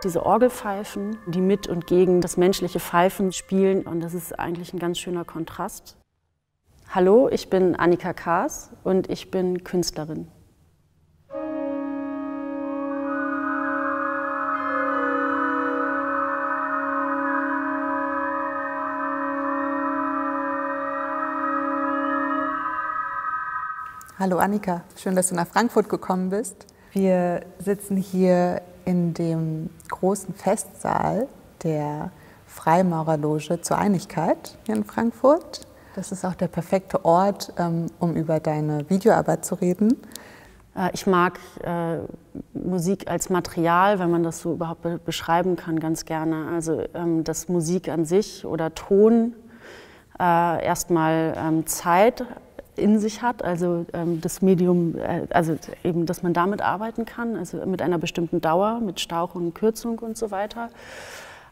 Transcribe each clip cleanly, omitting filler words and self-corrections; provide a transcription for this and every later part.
diese Orgelpfeifen, die mit und gegen das menschliche Pfeifen spielen. Und das ist eigentlich ein ganz schöner Kontrast. Hallo, ich bin Annika Kaas und ich bin Künstlerin. Hallo Annika, schön, dass du nach Frankfurt gekommen bist. Wir sitzen hier in dem großen Festsaal der Freimaurerloge zur Einigkeit hier in Frankfurt. Das ist auch der perfekte Ort, um über deine Videoarbeit zu reden. Ich mag Musik als Material, wenn man das so überhaupt beschreiben kann, ganz gerne. Also dass Musik an sich oder Ton erstmal Zeit in sich hat, also das Medium, also eben, dass man damit arbeiten kann, also mit einer bestimmten Dauer, mit Stauchung, Kürzung und so weiter.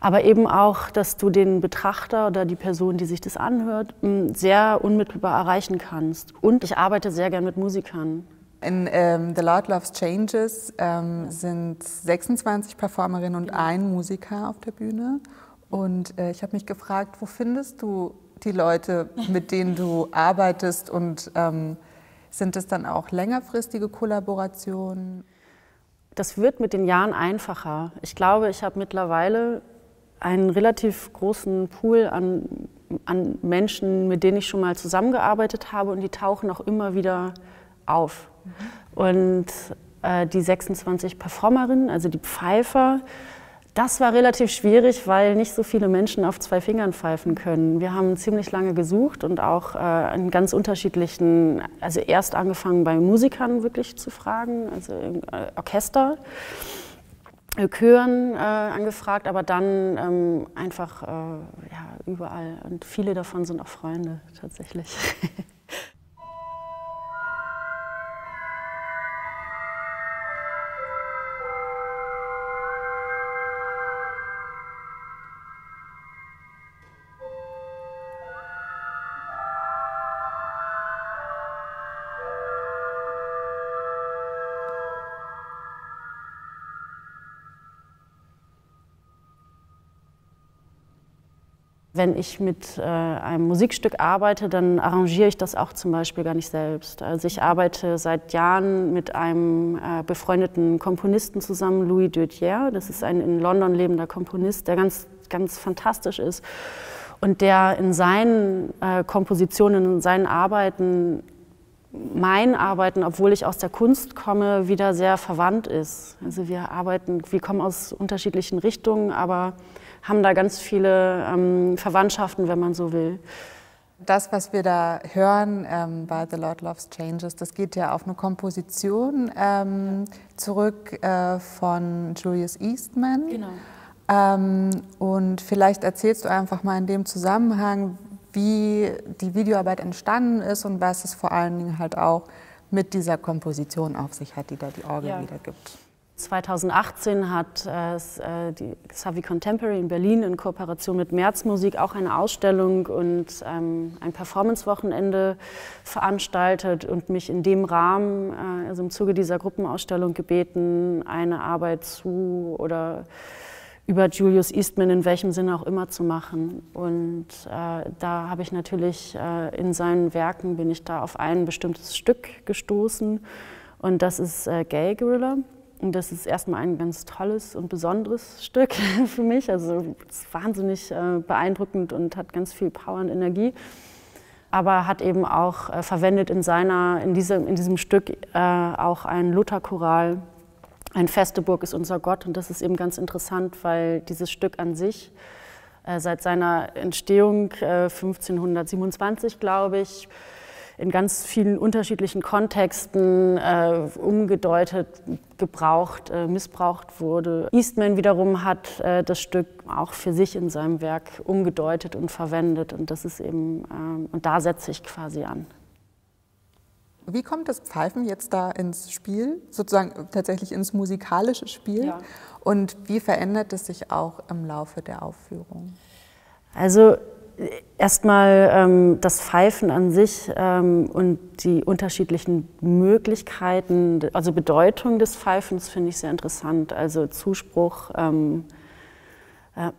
Aber eben auch, dass du den Betrachter oder die Person, die sich das anhört, sehr unmittelbar erreichen kannst. Und ich arbeite sehr gern mit Musikern. In The Lord Loves Changes sind 26 Performerinnen und ein Musiker auf der Bühne. Und ich habe mich gefragt, wo findest du die Leute, mit denen du arbeitest, und sind es dann auch längerfristige Kollaborationen? Das wird mit den Jahren einfacher. Ich glaube, ich habe mittlerweile einen relativ großen Pool an Menschen, mit denen ich schon mal zusammengearbeitet habe, und die tauchen auch immer wieder auf. Und die 26 Performerinnen, also die Pfeifer, das war relativ schwierig, weil nicht so viele Menschen auf 2 Fingern pfeifen können. Wir haben ziemlich lange gesucht und auch in ganz unterschiedlichen, also erst angefangen bei Musikern wirklich zu fragen, also Orchester, Chören angefragt, aber dann einfach ja, überall. Und viele davon sind auch Freunde tatsächlich. Wenn ich mit einem Musikstück arbeite, dann arrangiere ich das auch zum Beispiel gar nicht selbst. Also ich arbeite seit Jahren mit einem befreundeten Komponisten zusammen, Louis Dödier. Das ist ein in London lebender Komponist, der ganz, ganz fantastisch ist und der in seinen Kompositionen, in seinen Arbeiten, mein Arbeiten, obwohl ich aus der Kunst komme, wieder sehr verwandt ist. Also wir kommen aus unterschiedlichen Richtungen, aber haben da ganz viele Verwandtschaften, wenn man so will. Das, was wir da hören bei The Lord Loves Changes, das geht ja auf eine Komposition zurück von Julius Eastman. Genau. Und vielleicht erzählst du einfach mal in dem Zusammenhang, wie die Videoarbeit entstanden ist und was es vor allen Dingen halt auch mit dieser Komposition auf sich hat, die da die Orgel wiedergibt. 2018 hat die Savvy Contemporary in Berlin in Kooperation mit Märzmusik auch eine Ausstellung und ein Performance-Wochenende veranstaltet und mich in dem Rahmen, also im Zuge dieser Gruppenausstellung, gebeten, eine Arbeit zu oder über Julius Eastman in welchem Sinne auch immer zu machen. Und da habe ich natürlich in seinen Werken bin ich da auf ein bestimmtes Stück gestoßen, und das ist Gay Gorilla. Und das ist erstmal ein ganz tolles und besonderes Stück für mich. Also es ist wahnsinnig beeindruckend und hat ganz viel Power und Energie. Aber hat eben auch verwendet in diesem Stück auch ein Lutherchoral. Ein Feste Burg ist unser Gott. Und das ist eben ganz interessant, weil dieses Stück an sich seit seiner Entstehung 1527, glaube ich, in ganz vielen unterschiedlichen Kontexten umgedeutet, gebraucht, missbraucht wurde. Eastman wiederum hat das Stück auch für sich in seinem Werk umgedeutet und verwendet. Und das ist eben, und da setze ich quasi an. Wie kommt das Pfeifen jetzt da ins Spiel, sozusagen tatsächlich ins musikalische Spiel? Ja. Und wie verändert es sich auch im Laufe der Aufführung? Also erstmal das Pfeifen an sich und die unterschiedlichen Möglichkeiten, also Bedeutung des Pfeifens finde ich sehr interessant. Also Zuspruch,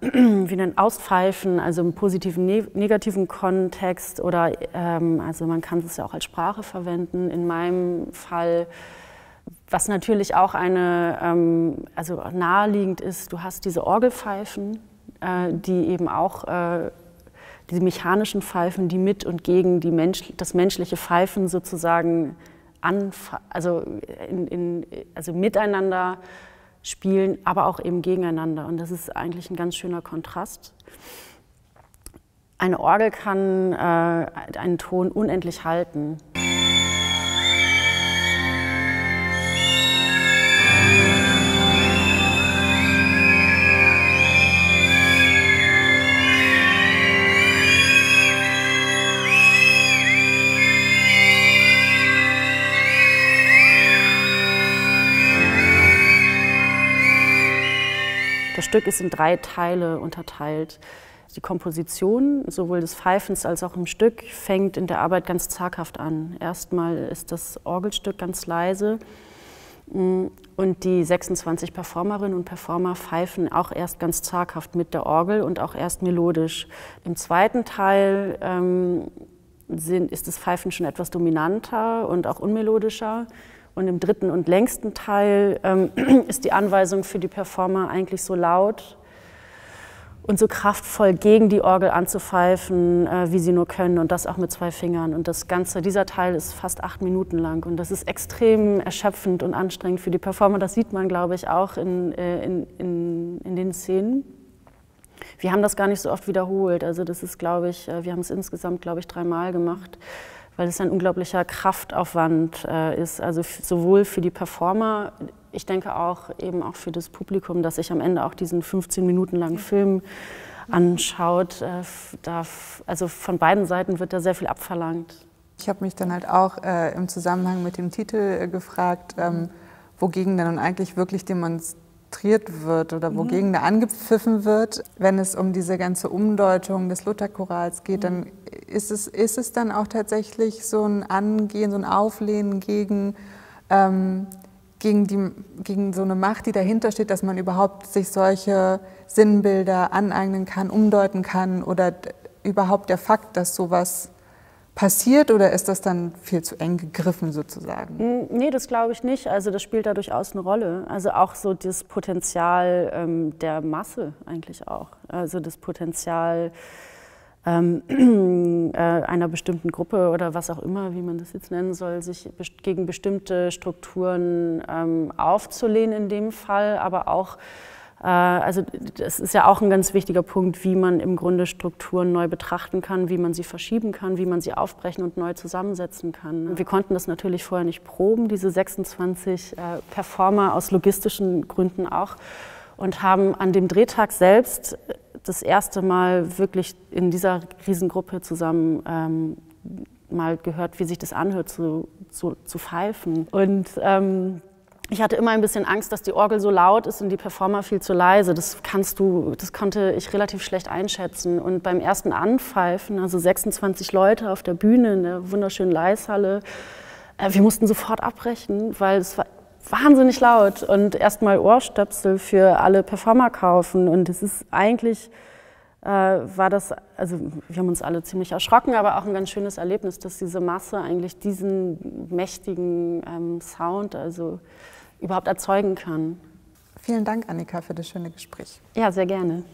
wie ein Auspfeifen, also im positiven, negativen Kontext oder also man kann es ja auch als Sprache verwenden. In meinem Fall, was natürlich auch also naheliegend ist, du hast diese Orgelpfeifen, die eben auch diese mechanischen Pfeifen, die mit und gegen das menschliche Pfeifen sozusagen also miteinander spielen, aber auch eben gegeneinander. Und das ist eigentlich ein ganz schöner Kontrast. Eine Orgel kann einen Ton unendlich halten. Das Stück ist in 3 Teile unterteilt. Die Komposition, sowohl des Pfeifens als auch im Stück, fängt in der Arbeit ganz zaghaft an. Erstmal ist das Orgelstück ganz leise und die 26 Performerinnen und Performer pfeifen auch erst ganz zaghaft mit der Orgel und auch erst melodisch. Im zweiten Teil ist das Pfeifen schon etwas dominanter und auch unmelodischer. Und im dritten und längsten Teil ist die Anweisung für die Performer eigentlich so laut und so kraftvoll gegen die Orgel anzupfeifen, wie sie nur können, und das auch mit 2 Fingern. Und dieser Teil ist fast 8 Minuten lang und das ist extrem erschöpfend und anstrengend für die Performer. Das sieht man, glaube ich, auch in den Szenen. Wir haben das gar nicht so oft wiederholt. Also das ist, glaube ich, wir haben es insgesamt, glaube ich, 3 Mal gemacht, weil es ein unglaublicher Kraftaufwand ist, also sowohl für die Performer, ich denke auch eben auch für das Publikum, das sich am Ende auch diesen 15 Minuten langen Film anschaut. Also von beiden Seiten wird da sehr viel abverlangt. Ich habe mich dann halt auch im Zusammenhang mit dem Titel gefragt, wogegen dann eigentlich wirklich demonstriert wird oder wogegen da angepfiffen wird. Wenn es um diese ganze Umdeutung des Lutherchorals geht, dann ist es dann auch tatsächlich so ein Angehen, so ein Auflehnen gegen so eine Macht, die dahinter steht, dass man überhaupt sich solche Sinnbilder aneignen kann, umdeuten kann, oder überhaupt der Fakt, dass sowas passiert, oder ist das dann viel zu eng gegriffen sozusagen? Nee, das glaube ich nicht. Also das spielt da durchaus eine Rolle. Also auch so das Potenzial der Masse eigentlich auch. Also das Potenzial einer bestimmten Gruppe oder was auch immer, wie man das jetzt nennen soll, sich gegen bestimmte Strukturen aufzulehnen in dem Fall, aber auch also das ist ja auch ein ganz wichtiger Punkt, wie man im Grunde Strukturen neu betrachten kann, wie man sie verschieben kann, wie man sie aufbrechen und neu zusammensetzen kann. Wir konnten das natürlich vorher nicht proben, diese 26 Performer aus logistischen Gründen auch, und haben an dem Drehtag selbst das erste Mal wirklich in dieser Riesengruppe zusammen mal gehört, wie sich das anhört, zu pfeifen. Und ich hatte immer ein bisschen Angst, dass die Orgel so laut ist und die Performer viel zu leise. Das konnte ich relativ schlecht einschätzen. Und beim ersten Anpfeifen, also 26 Leute auf der Bühne in der wunderschönen Leishalle, wir mussten sofort abbrechen, weil es war wahnsinnig laut und erstmal Ohrstöpsel für alle Performer kaufen. Und es ist eigentlich, also wir haben uns alle ziemlich erschrocken, aber auch ein ganz schönes Erlebnis, dass diese Masse eigentlich diesen mächtigen Sound also überhaupt erzeugen kann. Vielen Dank, Annika, für das schöne Gespräch. Ja, sehr gerne.